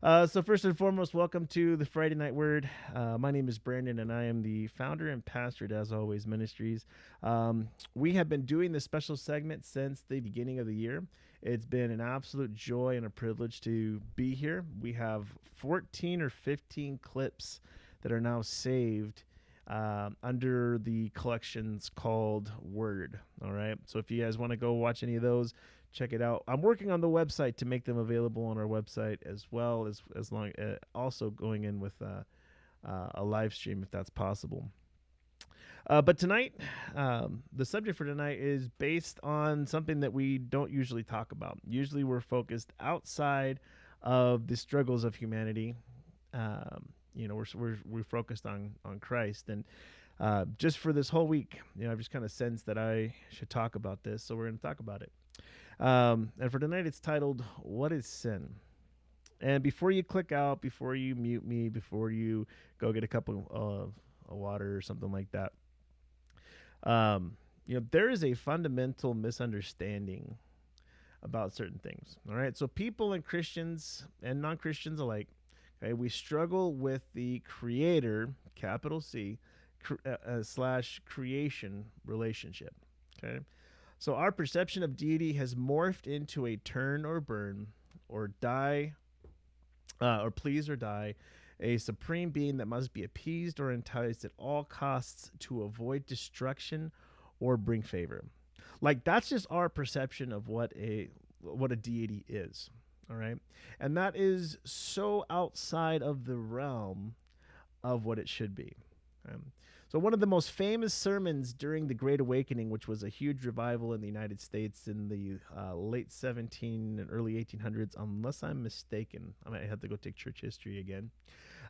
So first and foremost, welcome to the Friday Night Word. My name is Brandon, and I am the founder and pastor at As Always Ministries. We have been doing this special segment since the beginning of the year. It's been an absolute joy and a privilege to be here. We have 14 or 15 clips that are now saved under the collections called Word. All right. So if you guys want to go watch any of those, check it out. I'm working on the website to make them available on our website as well as long also going in with a live stream if that's possible. But tonight, the subject for tonight is based on something that we don't usually talk about. Usually, we're focused outside of the struggles of humanity. We're focused on Christ, and just for this whole week, I've just kind of sensed that I should talk about this, so we're going to talk about it. And for tonight, it's titled "What Is Sin?" And before you click out, before you mute me, before you go get a cup of water or something like that, there is a fundamental misunderstanding about certain things. All right, so people and Christians and non-Christians alike, okay, we struggle with the Creator, capital C, slash creation relationship. Okay, so our perception of deity has morphed into a turn or burn, or die, or please or die, a supreme being that must be appeased or enticed at all costs to avoid destruction or bring favor. Like that's just our perception of what a deity is. All right, and that is so outside of the realm of what it should be. So one of the most famous sermons during the Great Awakening, which was a huge revival in the United States in the late 17 and early 1800s, unless I'm mistaken. I might have to go take church history again.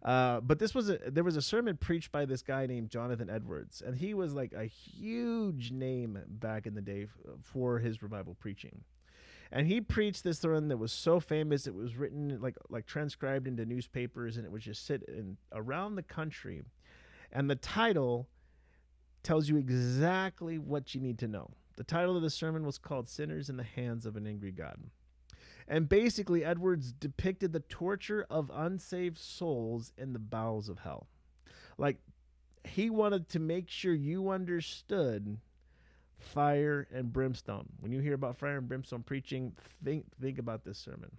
But there was a sermon preached by this guy named Jonathan Edwards, and he was like a huge name back in the day for his revival preaching. And he preached this sermon that was so famous it was written like transcribed into newspapers, and it would just sit around the country. And the title tells you exactly what you need to know. The title of the sermon was called "Sinners in the Hands of an Angry God." And basically, Edwards depicted the torture of unsaved souls in the bowels of hell. Like, he wanted to make sure you understood fire and brimstone. When you hear about fire and brimstone preaching, think about this sermon.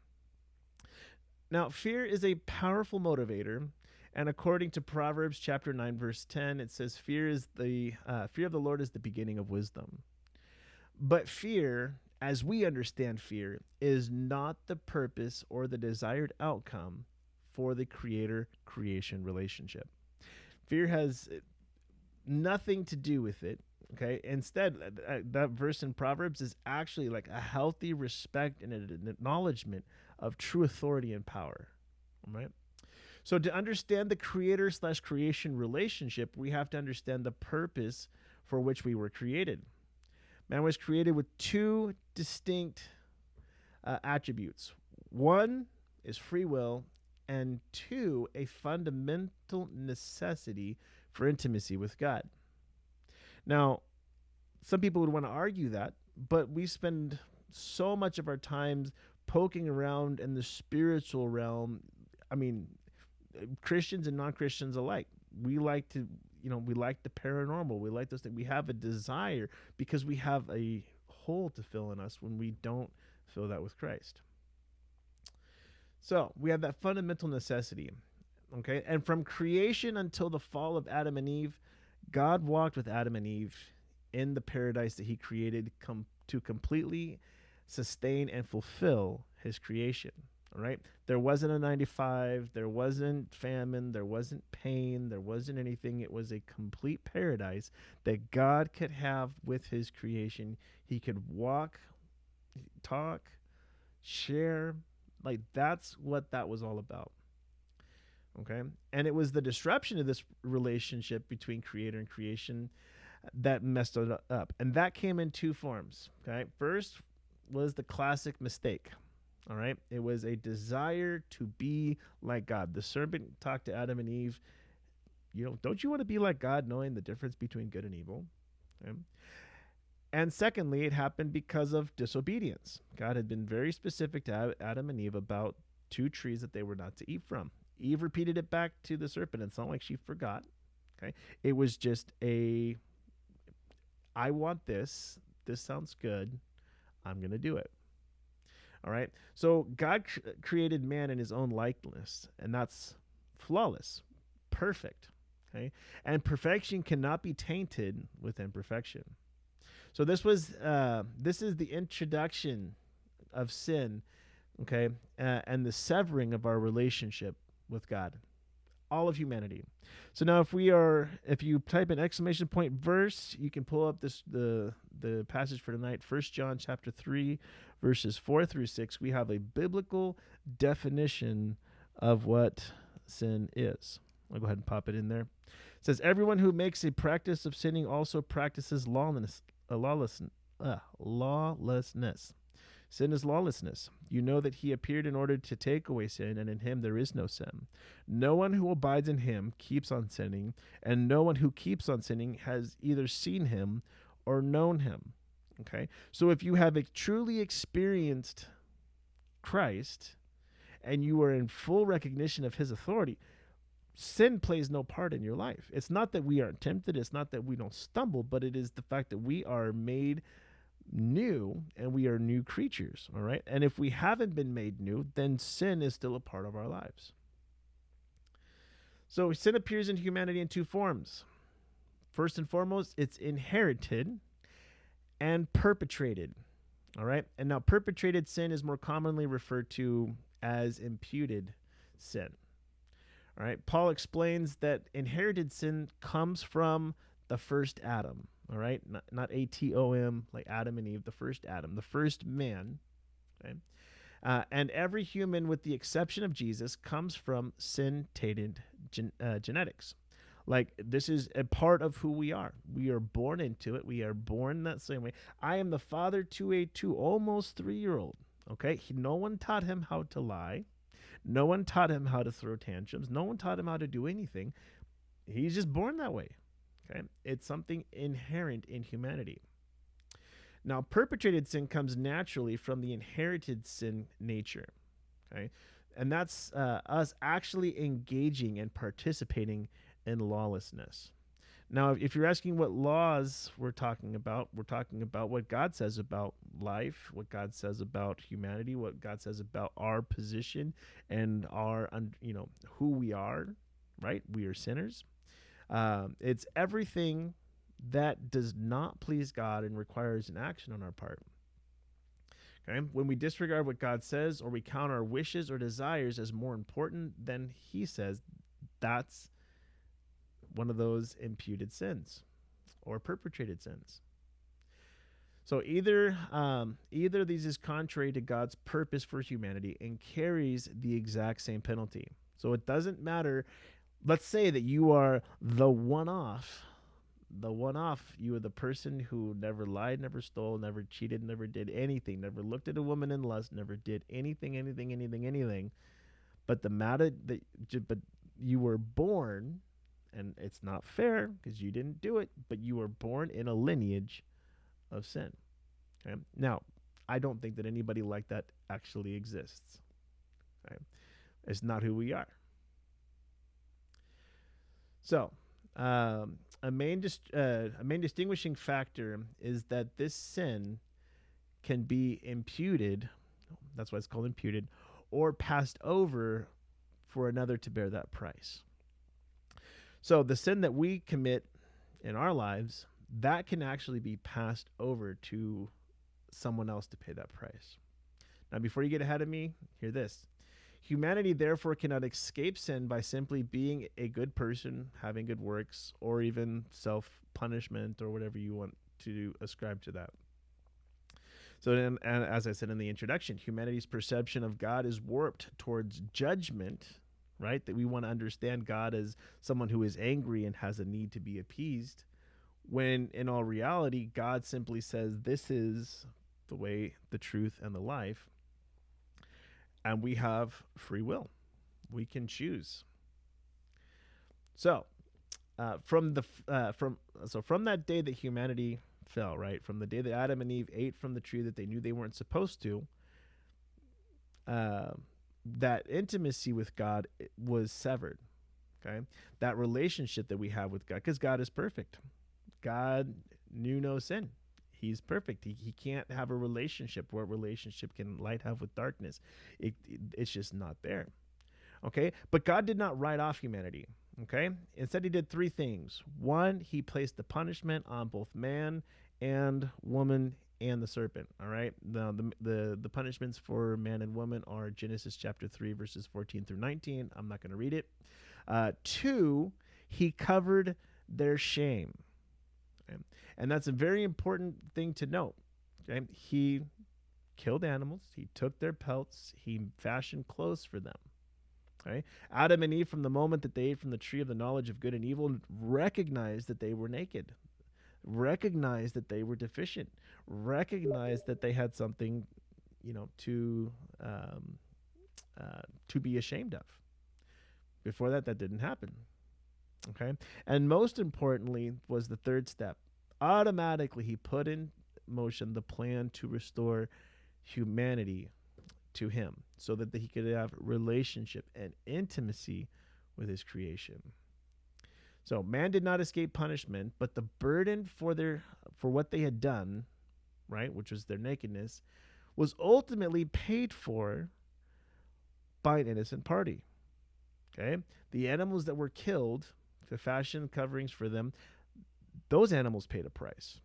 Now, fear is a powerful motivator, and according to Proverbs chapter 9, verse 10, it says, fear of the Lord is the beginning of wisdom. But fear, as we understand fear, is not the purpose or the desired outcome for the creator-creation relationship. Fear has nothing to do with it. Okay. Instead, that verse in Proverbs is actually like a healthy respect and an acknowledgement of true authority and power. All right. So to understand the creator slash creation relationship, we have to understand the purpose for which we were created. Man was created with two distinct attributes. One is free will, and two, a fundamental necessity for intimacy with God. Now, some people would want to argue that, but we spend so much of our time poking around in the spiritual realm. I mean, Christians and non-Christians alike. We like to, we like the paranormal. We like those things. We have a desire because we have a hole to fill in us when we don't fill that with Christ. So we have that fundamental necessity. Okay. And from creation until the fall of Adam and Eve, God walked with Adam and Eve in the paradise that he created to completely sustain and fulfill his creation. All right. There wasn't a 95. There wasn't famine. There wasn't pain. There wasn't anything. It was a complete paradise that God could have with his creation. He could walk, talk, share. Like that's what that was all about. Okay. And it was the disruption of this relationship between creator and creation that messed it up. And that came in two forms. Okay. First was the classic mistake. All right. It was a desire to be like God. The serpent talked to Adam and Eve. Don't you want to be like God, knowing the difference between good and evil? Okay. And secondly, it happened because of disobedience. God had been very specific to Adam and Eve about two trees that they were not to eat from. Eve repeated it back to the serpent. It's not like she forgot. Okay. It was just I want this. This sounds good. I'm going to do it. All right. So God created man in his own likeness, and that's flawless, perfect. Okay. And perfection cannot be tainted with imperfection. So this is the introduction of sin, okay, and the severing of our relationship with God, all of humanity. So now, if you type an exclamation point verse, you can pull up the passage for tonight, 1 John chapter 3, verses 4 through 6. We have a biblical definition of what sin is. I'll go ahead and pop it in there. It says, everyone who makes a practice of sinning also practices lawlessness. Sin is lawlessness. You know that he appeared in order to take away sin, and in him there is no sin. No one who abides in him keeps on sinning, and no one who keeps on sinning has either seen him or known him. Okay? So if you have truly experienced Christ, and you are in full recognition of his authority, sin plays no part in your life. It's not that we aren't tempted. It's not that we don't stumble, but it is the fact that we are made new and we are new creatures. All right. And if we haven't been made new, then sin is still a part of our lives. So sin appears in humanity in two forms. First and foremost, it's inherited and perpetrated. All right. And now perpetrated sin is more commonly referred to as imputed sin. All right. Paul explains that inherited sin comes from the first Adam. All right. Not Atom, like Adam and Eve, the first Adam, the first man. Okay. And every human, with the exception of Jesus, comes from sin-tainted genetics. Like, this is a part of who we are. We are born into it. We are born that same way. I am the father to a almost 3-year-old. Okay. No one taught him how to lie. No one taught him how to throw tantrums. No one taught him how to do anything. He's just born that way. Okay, it's something inherent in humanity. Now, perpetrated sin comes naturally from the inherited sin nature. Okay, and that's us actually engaging and participating in lawlessness. Now, if you're asking what laws we're talking about what God says about life, what God says about humanity, what God says about our position and our, who we are, right? We are sinners. It's everything that does not please God and requires an action on our part. Okay? When we disregard what God says, or we count our wishes or desires as more important than he says, that's one of those imputed sins or perpetrated sins. So either of these is contrary to God's purpose for humanity and carries the exact same penalty. So it doesn't matter. Let's say that you are the one-off. You are the person who never lied, never stole, never cheated, never did anything, never looked at a woman in lust, never did anything. But but you were born, and it's not fair because you didn't do it, but you were born in a lineage of sin. Okay? Now, I don't think that anybody like that actually exists. Okay? It's not who we are. So, a main distinguishing factor is that this sin can be imputed. That's why it's called imputed, or passed over for another to bear that price. So the sin that we commit in our lives, that can actually be passed over to someone else to pay that price. Now, before you get ahead of me, hear this. Humanity, therefore, cannot escape sin by simply being a good person, having good works, or even self-punishment, or whatever you want to ascribe to that. So then, and as I said in the introduction, humanity's perception of God is warped towards judgment, right? That we want to understand God as someone who is angry and has a need to be appeased, when in all reality, God simply says, this is the way, the truth, and the life. And we have free will. We can choose. So, from that day that humanity fell, right? From the day that Adam and Eve ate from the tree that they knew they weren't supposed to, that intimacy with God was severed. Okay. That relationship that we have with God, because God is perfect. God knew no sin. He's perfect. He can't have a relationship. What relationship can light have with darkness? It's just not there. Okay. But God did not write off humanity. Okay. Instead, he did three things. One, he placed the punishment on both man and woman and the serpent. All right. The punishments for man and woman are Genesis chapter 3, verses 14 through 19. I'm not going to read it. Two, he covered their shame. Okay? And that's a very important thing to note. Okay? He killed animals, he took their pelts, he fashioned clothes for them. Okay? Adam and Eve, from the moment that they ate from the tree of the knowledge of good and evil, recognized that they were naked, recognized that they were deficient, recognized that they had something, to be ashamed of. Before that, that didn't happen. Okay. And most importantly was the third step. Automatically, he put in motion the plan to restore humanity to him so that he could have relationship and intimacy with his creation. So man did not escape punishment, but the burden for what they had done, right, which was their nakedness, was ultimately paid for by an innocent party. Okay? The animals that were killed to fashion coverings for them, those animals paid a price.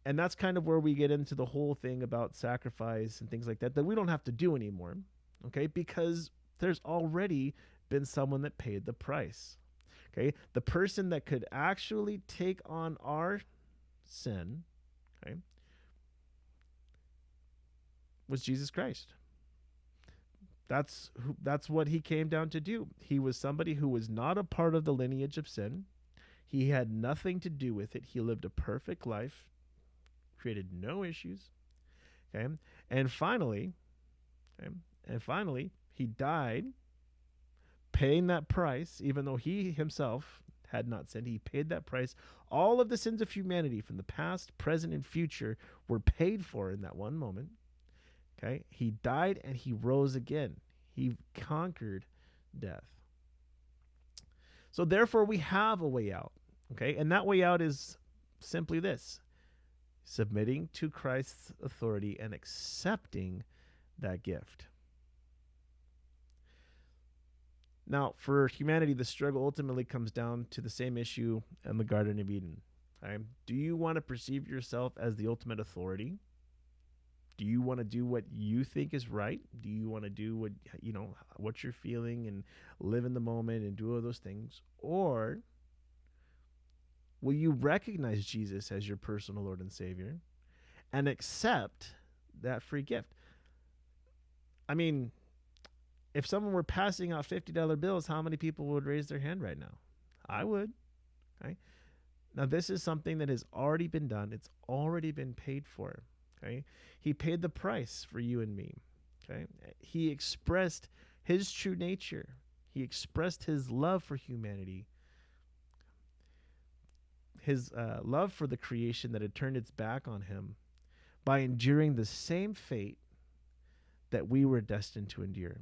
And that's kind of where we get into the whole thing about sacrifice and things like that we don't have to do anymore, okay? Because there's already been someone that paid the price, okay? The person that could actually take on our sin, okay, was Jesus Christ. That's what he came down to do. He was somebody who was not a part of the lineage of sin. He had nothing to do with it. He lived a perfect life, created no issues. Okay, and finally, he died, paying that price. Even though he himself had not sinned, he paid that price. All of the sins of humanity, from the past, present, and future, were paid for in that one moment. Okay, he died and he rose again. He conquered death. So therefore, we have a way out. Okay, and that way out is simply this: submitting to Christ's authority and accepting that gift. Now, for humanity, the struggle ultimately comes down to the same issue in the Garden of Eden. Okay? Do you want to perceive yourself as the ultimate authority? Do you want to do what you think is right? Do you want to do what you're feeling and live in the moment and do all those things? Or will you recognize Jesus as your personal Lord and Savior and accept that free gift? I mean, if someone were passing out $50 bills, how many people would raise their hand right now? I would. Okay. Now, this is something that has already been done. It's already been paid for. Okay. He paid the price for you and me. Okay. He expressed his true nature. He expressed his love for humanity, his love for the creation that had turned its back on him, by enduring the same fate that we were destined to endure.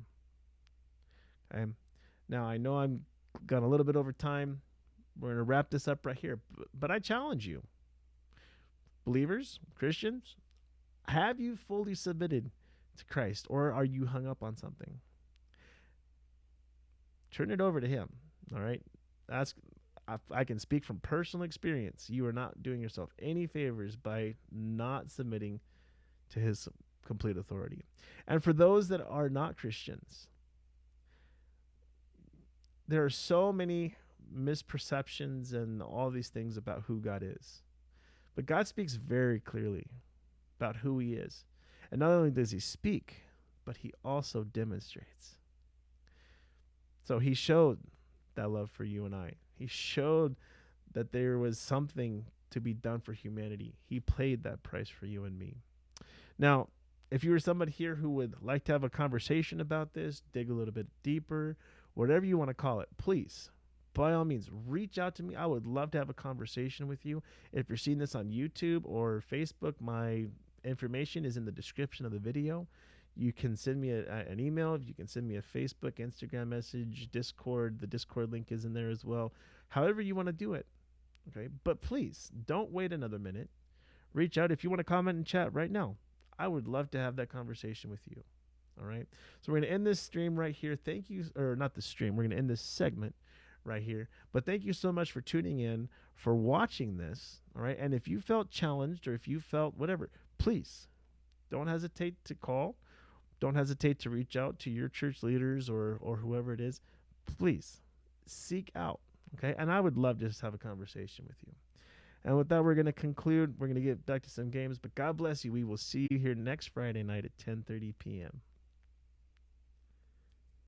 Okay. Now, I know I'm gone a little bit over time. We're going to wrap this up right here. But I challenge you, believers, Christians, have you fully submitted to Christ, or are you hung up on something? Turn it over to him. All right. I can speak from personal experience. You are not doing yourself any favors by not submitting to his complete authority. And for those that are not Christians, there are so many misperceptions and all these things about who God is. But God speaks very clearly about who he is. And not only does he speak, but he also demonstrates. So he showed that love for you and I. He showed that there was something to be done for humanity. He paid that price for you and me. Now, if you were somebody here who would like to have a conversation about this, dig a little bit deeper, whatever you want to call it, please, by all means, reach out to me. I would love to have a conversation with you. If you're seeing this on YouTube or Facebook, my information is in the description of the video. You can send me an email. You can send me a Facebook, Instagram message, Discord. The Discord link is in there as well. However you want to do it. Okay. But please don't wait another minute. Reach out if you want to comment and chat right now. I would love to have that conversation with you. All right. So we're going to end this stream right here. Thank you, or not the stream. We're going to end this segment right here. But thank you so much for tuning in, for watching this. All right. And if you felt challenged or if you felt whatever, please don't hesitate to call. Don't hesitate to reach out to your church leaders or whoever it is. Please seek out. Okay. And I would love to just have a conversation with you. And with that, we're going to conclude. We're going to get back to some games. But God bless you. We will see you here next Friday night at 10:30 p.m.